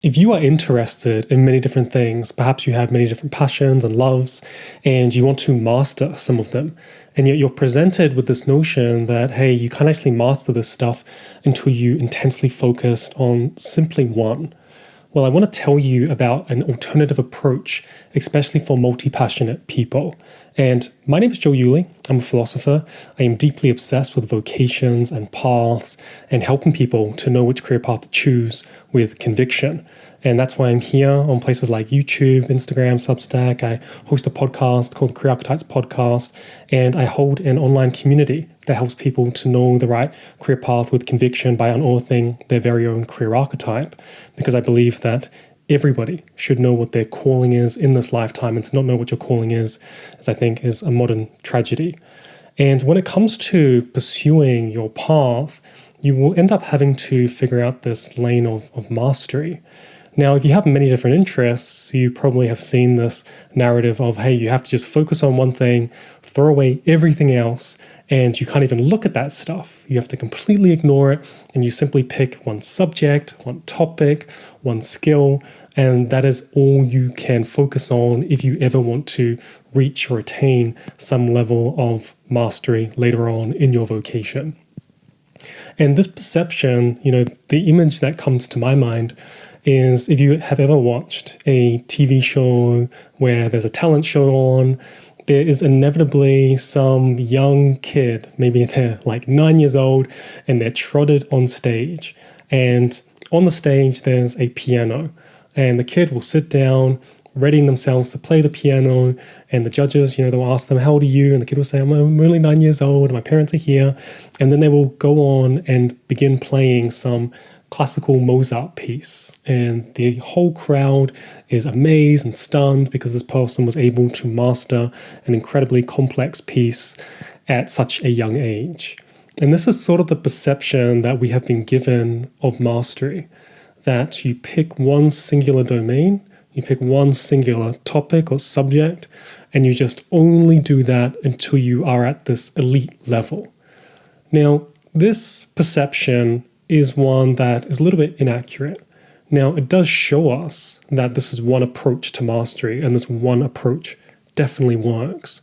If you are interested in many different things, perhaps you have many different passions and loves, and you want to master some of them, and yet you're presented with this notion that, hey, you can't actually master this stuff until you intensely focused on simply one. Well, I want to tell you about an alternative approach, especially for multi-passionate people. And my name is Joe Yulee. I'm a philosopher. I am deeply obsessed with vocations and paths and helping people to know which career path to choose with conviction. And that's why I'm here on places like YouTube, Instagram, Substack. I host a podcast called the Career Archetypes Podcast, and I hold an online community that helps people to know the right career path with conviction by unearthing their very own career archetype. Because I believe that everybody should know what their calling is in this lifetime, and to not know what your calling is I think, is a modern tragedy. And when it comes to pursuing your path, you will end up having to figure out this lane of mastery. Now, if you have many different interests, you probably have seen this narrative of, hey, you have to just focus on one thing, throw away everything else, and you can't even look at that stuff. You have to completely ignore it, and you simply pick one subject, one topic, one skill, and that is all you can focus on if you ever want to reach or attain some level of mastery later on in your vocation. And this perception, the image that comes to my mind is if you have ever watched a TV show where there's a talent show on, there is inevitably some young kid, maybe they're like 9 years old, and they're trotted on stage. And on the stage, there's a piano. And the kid will sit down, readying themselves to play the piano. And the judges, they'll ask them, how old are you? And the kid will say, I'm only 9 years old, and my parents are here. And then they will go on and begin playing some classical Mozart piece, and the whole crowd is amazed and stunned because this person was able to master an incredibly complex piece at such a young age. And this is sort of the perception that we have been given of mastery, that you pick one singular domain, you pick one singular topic or subject, and you just only do that until you are at this elite level. Now, this perception is one that is a little bit inaccurate. Now, it does show us that this is one approach to mastery, and this one approach definitely works.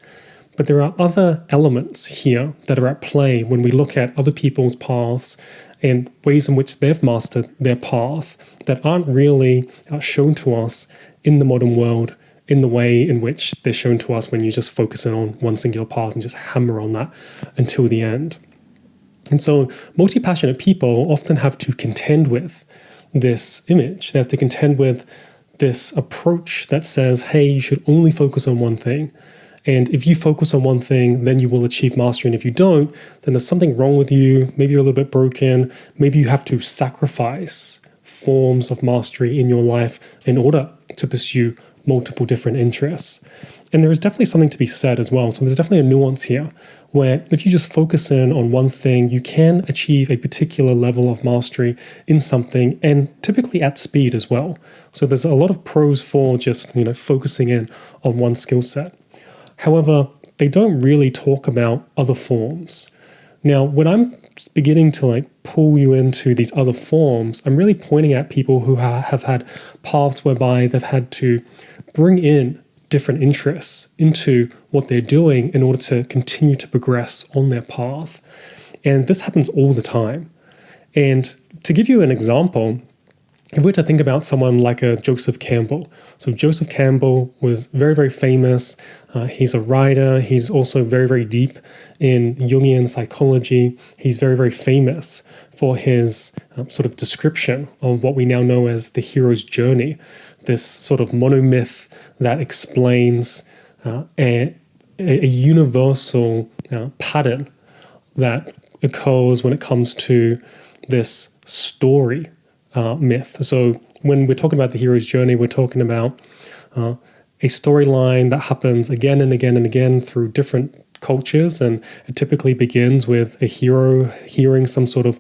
But there are other elements here that are at play when we look at other people's paths and ways in which they've mastered their path that aren't really shown to us in the modern world in the way in which they're shown to us when you just focus in on one singular path and just hammer on that until the end. And so multi-passionate people often have to contend with this image. They have to contend with this approach that says, hey, you should only focus on one thing. And if you focus on one thing, then you will achieve mastery. And if you don't, then there's something wrong with you. Maybe you're a little bit broken. Maybe you have to sacrifice forms of mastery in your life in order to pursue multiple different interests. And there is definitely something to be said as well. So there's definitely a nuance here where if you just focus in on one thing, you can achieve a particular level of mastery in something, and typically at speed as well. So there's a lot of pros for just, focusing in on one skill set. However, they don't really talk about other forms. Now, when I'm beginning to pull you into these other forms, I'm really pointing at people who have had paths whereby they've had to bring in different interests into what they're doing in order to continue to progress on their path. And this happens all the time. And to give you an example, if we were to think about someone like a Joseph Campbell. So Joseph Campbell was very, very famous. He's a writer. He's also very, very deep in Jungian psychology. He's very, very famous for his sort of description of what we now know as the hero's journey, this sort of monomyth that explains a universal pattern that occurs when it comes to this story myth. So when we're talking about the hero's journey, we're talking about a storyline that happens again and again and again through different cultures, and it typically begins with a hero hearing some sort of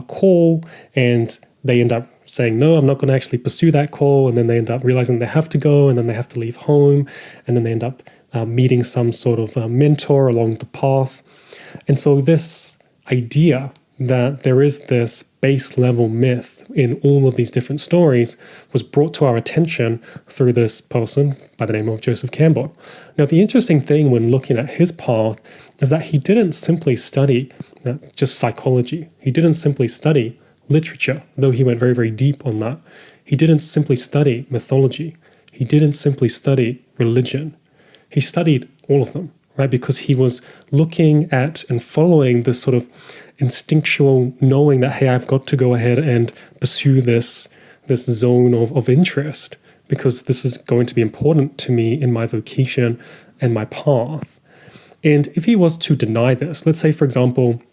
call, and they end up saying, no, I'm not going to actually pursue that call, and then they end up realizing they have to go, and then they have to leave home, and then they end up meeting some sort of mentor along the path. And so this idea that there is this base level myth in all of these different stories was brought to our attention through this person by the name of Joseph Campbell. Now, the interesting thing when looking at his path is that he didn't simply study just psychology. He didn't simply study literature, though he went very, very deep on that. He didn't simply study mythology. He didn't simply study religion. He studied all of them, right? Because he was looking at and following this sort of instinctual knowing that, hey, I've got to go ahead and pursue this zone of interest because this is going to be important to me in my vocation and my path. And if he was to deny this, let's say, for example,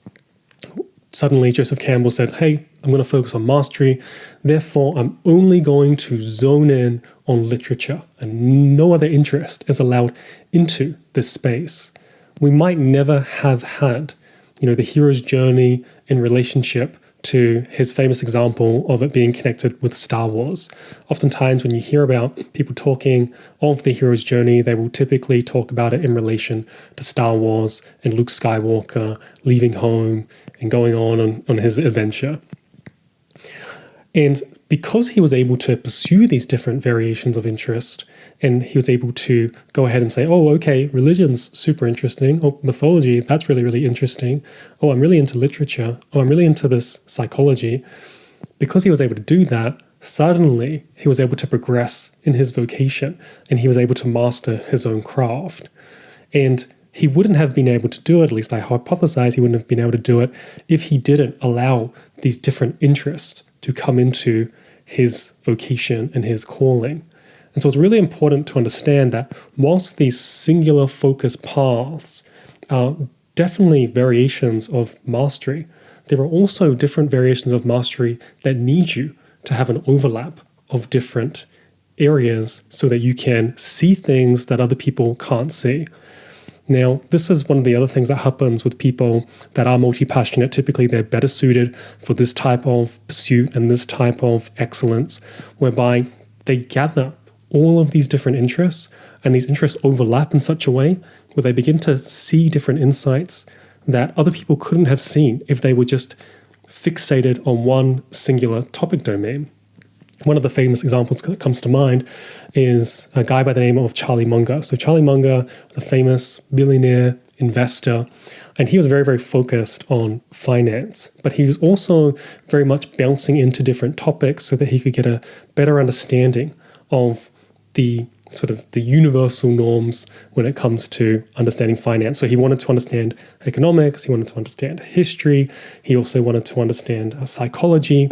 suddenly Joseph Campbell said, hey, I'm going to focus on mastery, therefore I'm only going to zone in on literature and no other interest is allowed into this space. We might never have had, the hero's journey in relationship to his famous example of it being connected with Star Wars. Oftentimes when you hear about people talking of the hero's journey, they will typically talk about it in relation to Star Wars and Luke Skywalker leaving home and going on his adventure. And because he was able to pursue these different variations of interest, and he was able to go ahead and say, oh, okay, religion's super interesting. Oh, mythology, that's really, really interesting. Oh, I'm really into literature. Oh, I'm really into this psychology. Because he was able to do that, suddenly he was able to progress in his vocation and he was able to master his own craft. And he wouldn't have been able to do it, at least I hypothesize he wouldn't have been able to do it if he didn't allow these different interests to come into his vocation and his calling. And so it's really important to understand that whilst these singular focus paths are definitely variations of mastery, there are also different variations of mastery that need you to have an overlap of different areas so that you can see things that other people can't see. Now, this is one of the other things that happens with people that are multi-passionate. Typically, they're better suited for this type of pursuit and this type of excellence, whereby they gather all of these different interests, and these interests overlap in such a way where they begin to see different insights that other people couldn't have seen if they were just fixated on one singular topic domain. One of the famous examples that comes to mind is a guy by the name of Charlie Munger. So Charlie Munger was a famous billionaire investor, and he was very, very focused on finance. But he was also very much bouncing into different topics so that he could get a better understanding of the sort of the universal norms when it comes to understanding finance. So he wanted to understand economics, he wanted to understand history, he also wanted to understand psychology.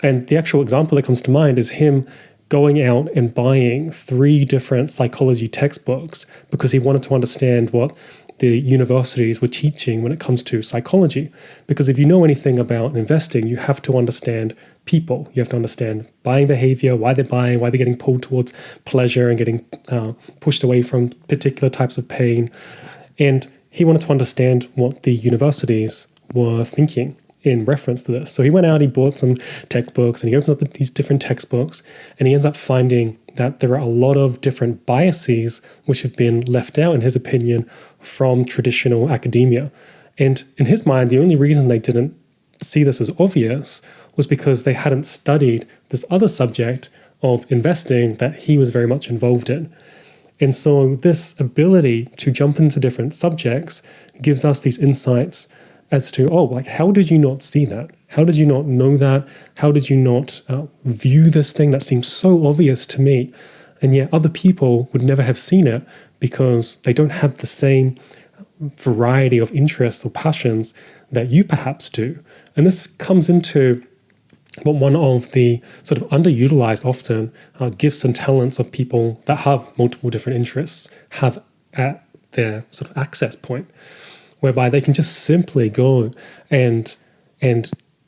And the actual example that comes to mind is him going out and buying 3 different psychology textbooks because he wanted to understand what the universities were teaching when it comes to psychology. Because if you know anything about investing, you have to understand people. You have to understand buying behavior, why they're buying, why they're getting pulled towards pleasure and getting pushed away from particular types of pain. And he wanted to understand what the universities were thinking in reference to this. So he went out, he bought some textbooks, and he opens up these different textbooks, and he ends up finding that there are a lot of different biases which have been left out, in his opinion, from traditional academia. And in his mind, the only reason they didn't see this as obvious was because they hadn't studied this other subject of investing that he was very much involved in. And so this ability to jump into different subjects gives us these insights as to, how did you not see that? How did you not know that? How did you not view this thing that seems so obvious to me? And yet other people would never have seen it because they don't have the same variety of interests or passions that you perhaps do. And this comes into what one of the sort of underutilized often gifts and talents of people that have multiple different interests have at their sort of access point, whereby they can just simply go and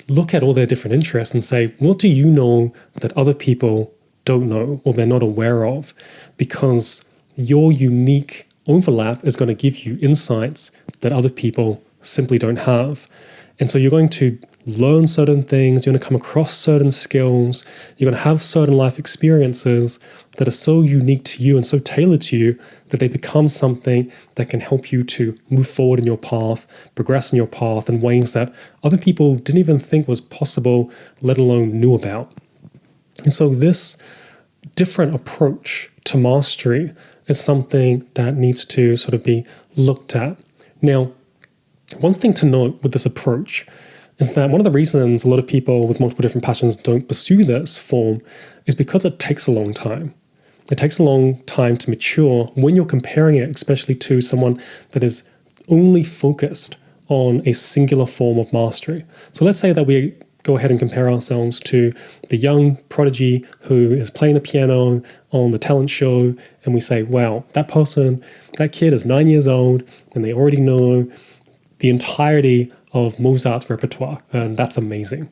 look at all their different interests and say, what do you know that other people don't know or they're not aware of? Because your unique overlap is going to give you insights that other people simply don't have. And so you're going to learn certain things, you're going to come across certain skills, you're going to have certain life experiences that are so unique to you and so tailored to you that they become something that can help you to move forward in your path, progress in your path in ways that other people didn't even think was possible, let alone knew about. And so this different approach to mastery is something that needs to sort of be looked at. Now, one thing to note with this approach is that one of the reasons a lot of people with multiple different passions don't pursue this form is because it takes a long time. It takes a long time to mature when you're comparing it, especially to someone that is only focused on a singular form of mastery. So let's say that we go ahead and compare ourselves to the young prodigy who is playing the piano on the talent show, and we say, wow, that kid is 9 years old, and they already know the entirety of Mozart's repertoire, and that's amazing.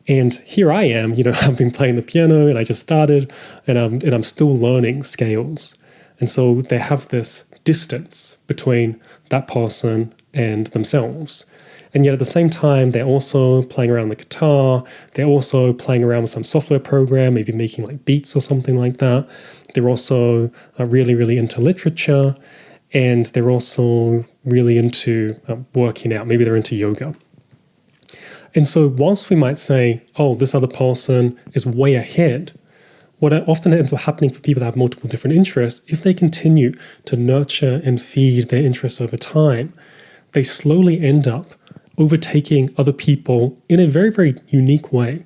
And here I am, I've been playing the piano, and I just started, and I'm still learning scales. And so they have this distance between that person and themselves. And yet at the same time, they're also playing around the guitar. They're also playing around with some software program, maybe making like beats or something like that. They're also really, really into literature. And they're also really into working out. Maybe they're into yoga. And so whilst we might say, oh, this other person is way ahead, what often ends up happening for people that have multiple different interests, if they continue to nurture and feed their interests over time, they slowly end up overtaking other people in a very, very unique way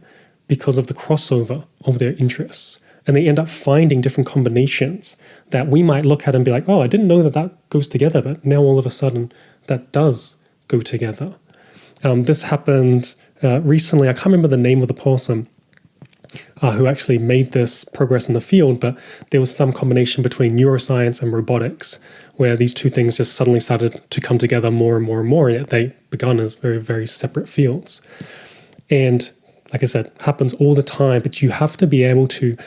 because of the crossover of their interests. And they end up finding different combinations that we might look at and be like, oh, I didn't know that goes together, but now all of a sudden that does go together. This happened recently. I can't remember the name of the person who actually made this progress in the field, but there was some combination between neuroscience and robotics where these two things just suddenly started to come together more and more and more, yet they began as very, very separate fields. And like I said, happens all the time, but you have to be able to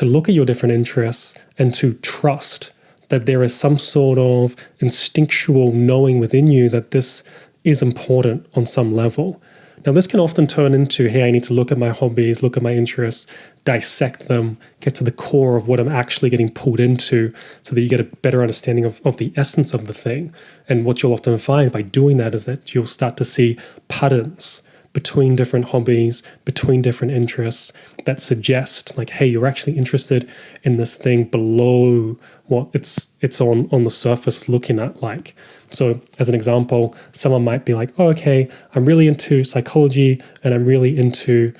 look at your different interests and to trust that there is some sort of instinctual knowing within you that this is important on some level. Now, this can often turn into, hey, I need to look at my hobbies, look at my interests, dissect them, get to the core of what I'm actually getting pulled into so that you get a better understanding of the essence of the thing. And what you'll often find by doing that is that you'll start to see patterns between different hobbies, between different interests that suggest like, hey, you're actually interested in this thing below what it's on the surface looking at like. So as an example, someone might be like, oh, okay, I'm really into psychology and I'm really into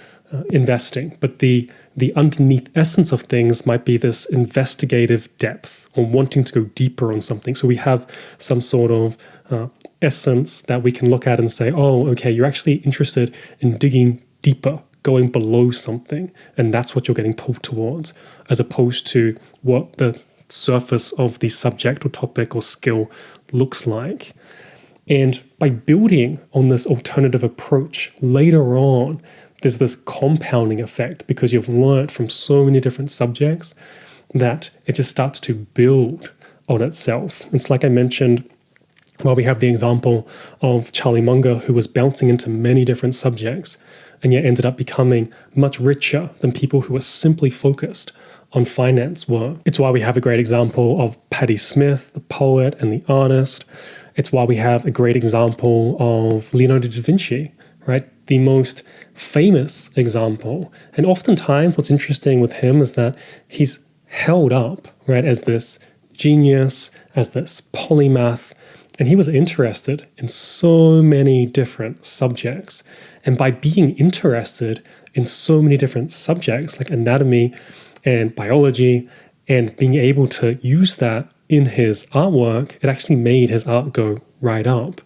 investing. But the underneath essence of things might be this investigative depth or wanting to go deeper on something. So we have some sort of essence that we can look at and say, oh, okay, you're actually interested in digging deeper, going below something. And that's what you're getting pulled towards, as opposed to what the surface of the subject or topic or skill looks like. And by building on this alternative approach, later on, there's this compounding effect because you've learned from so many different subjects that it just starts to build on itself. It's like I mentioned, well, we have the example of Charlie Munger, who was bouncing into many different subjects and yet ended up becoming much richer than people who were simply focused on finance were. It's why we have a great example of Patti Smith, the poet and the artist. It's why we have a great example of Leonardo da Vinci, right? The most famous example. And oftentimes what's interesting with him is that he's held up, right, as this genius, as this polymath, and he was interested in so many different subjects. And by being interested in so many different subjects like anatomy and biology and being able to use that in his artwork, it actually made his art go right up.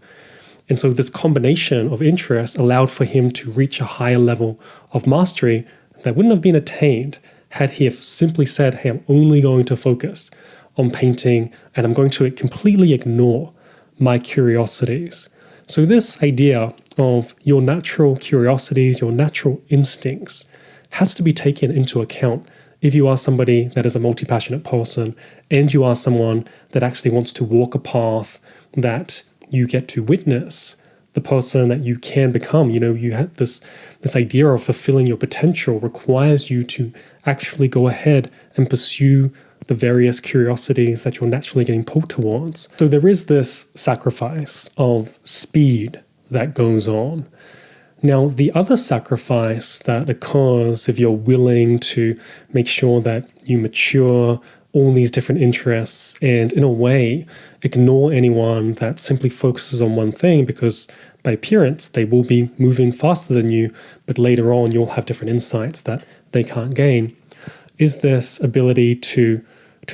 And so this combination of interest allowed for him to reach a higher level of mastery that wouldn't have been attained had he have simply said, hey, I'm only going to focus on painting and I'm going to completely ignore my curiosities. So this idea of your natural curiosities, your natural instincts has to be taken into account if you are somebody that is a multi-passionate person and you are someone that actually wants to walk a path that you get to witness the person that you can become. You have this idea of fulfilling your potential requires you to actually go ahead and pursue the various curiosities that you're naturally getting pulled towards. So there is this sacrifice of speed that goes on. Now, the other sacrifice that occurs if you're willing to make sure that you mature all these different interests and, in a way, ignore anyone that simply focuses on one thing, because by appearance, they will be moving faster than you, but later on, you'll have different insights that they can't gain, is this ability to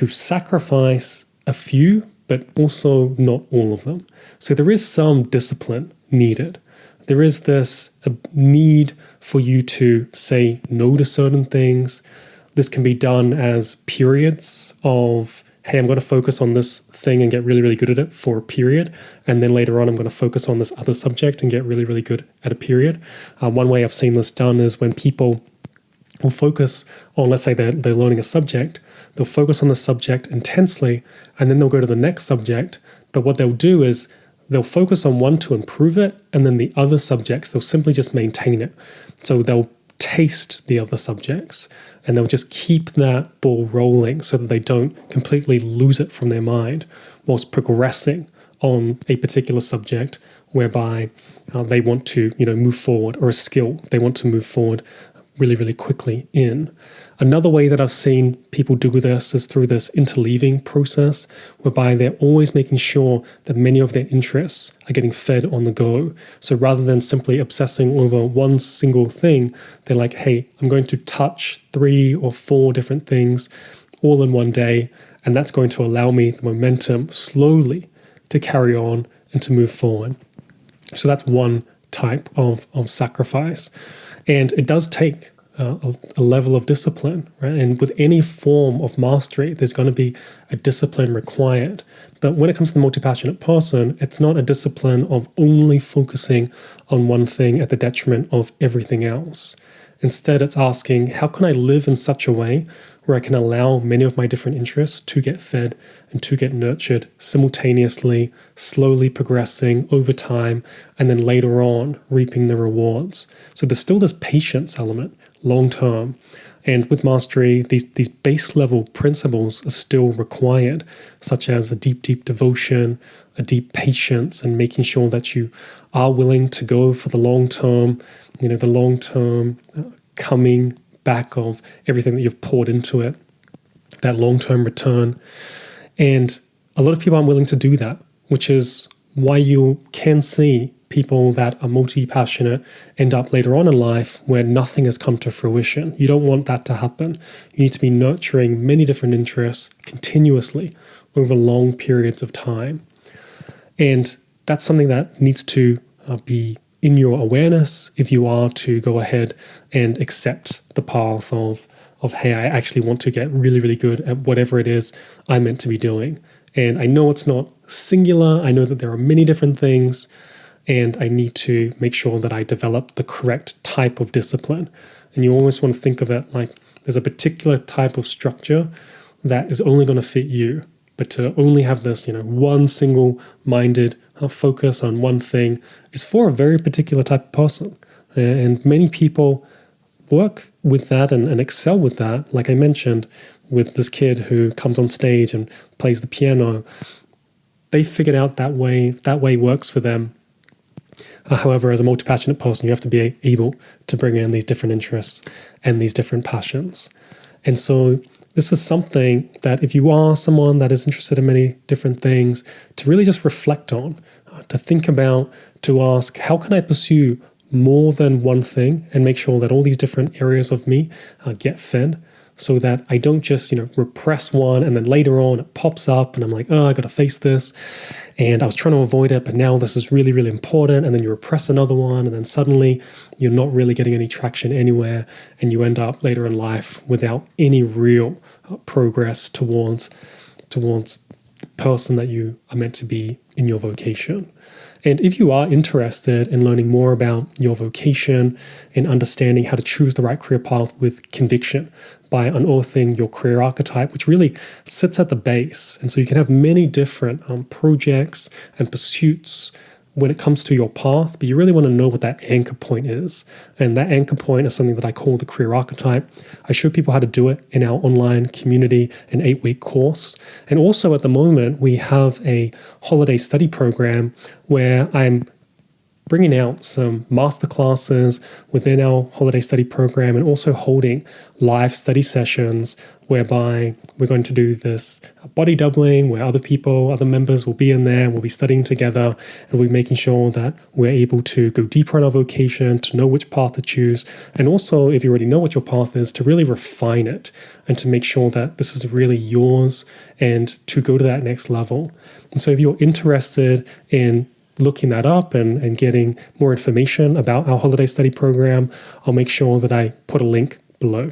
sacrifice a few, but also not all of them. So there is some discipline needed. There is this need for you to say no to certain things. This can be done as periods of, hey, I'm going to focus on this thing and get really, really good at it for a period. And then later on, I'm going to focus on this other subject and get really, really good at a period. One way I've seen this done is when people will focus on, let's say they're learning a subject, they'll focus on the subject intensely, and then they'll go to the next subject. But what they'll do is they'll focus on one to improve it, and then the other subjects, they'll simply just maintain it. So they'll taste the other subjects, and they'll just keep that ball rolling so that they don't completely lose it from their mind whilst progressing on a particular subject whereby they want to, move forward, or a skill they want to move forward really, really quickly in. Another way that I've seen people do this is through this interleaving process, whereby they're always making sure that many of their interests are getting fed on the go. So rather than simply obsessing over one single thing, they're like, hey, I'm going to touch 3 or 4 different things all in one day, and that's going to allow me the momentum slowly to carry on and to move forward. So that's one type of sacrifice. And it does take a level of discipline, right? And with any form of mastery, there's going to be a discipline required. But when it comes to the multi-passionate person, it's not a discipline of only focusing on one thing at the detriment of everything else. Instead, it's asking, how can I live in such a way where I can allow many of my different interests to get fed and to get nurtured simultaneously, slowly progressing over time, and then later on reaping the rewards. So there's still this patience element long term. And with mastery, these base level principles are still required, such as a deep, deep devotion, a deep patience, and making sure that you are willing to go for the long term, the long term coming back of everything that you've poured into it, that long-term return. And a lot of people aren't willing to do that, which is why you can see people that are multi-passionate end up later on in life where nothing has come to fruition. You don't want that to happen. You need to be nurturing many different interests continuously over long periods of time. And that's something that needs to be in your awareness if you are to go ahead and accept the path of hey, I actually want to get really, really good at whatever it is I'm meant to be doing. And I know it's not singular. I know that there are many different things, and I need to make sure that I develop the correct type of discipline. And you always want to think of it like there's a particular type of structure that is only going to fit you. But to only have this, one single-minded focus on one thing is for a very particular type of person. And many people work with that and excel with that. Like I mentioned, with this kid who comes on stage and plays the piano, they figured out that way works for them. However, as a multi-passionate person, you have to be able to bring in these different interests and these different passions. And so this is something that if you are someone that is interested in many different things, to really just reflect on, to think about, to ask, how can I pursue more than one thing and make sure that all these different areas of me get fed, so that I don't just, repress one and then later on it pops up and I'm like, oh, I got to face this. And I was trying to avoid it, but now this is really, really important. And then you repress another one, and then suddenly you're not really getting any traction anywhere. And you end up later in life without any real progress towards the person that you are meant to be in your vocation. And if you are interested in learning more about your vocation and understanding how to choose the right career path with conviction by unearthing your career archetype, which really sits at the base. And so you can have many different projects and pursuits when it comes to your path, but you really want to know what that anchor point is. And that anchor point is something that I call the career archetype. I show people how to do it in our online community, an 8-week course. And also at the moment, we have a holiday study program where I'm bringing out some masterclasses within our holiday study program and also holding live study sessions whereby we're going to do this body doubling where other members will be in there, we'll be studying together, and we're making sure that we're able to go deeper in our vocation, to know which path to choose, and also, if you already know what your path is, to really refine it and to make sure that this is really yours and to go to that next level. And so if you're interested in looking that up and getting more information about our holiday study program, I'll make sure that I put a link below.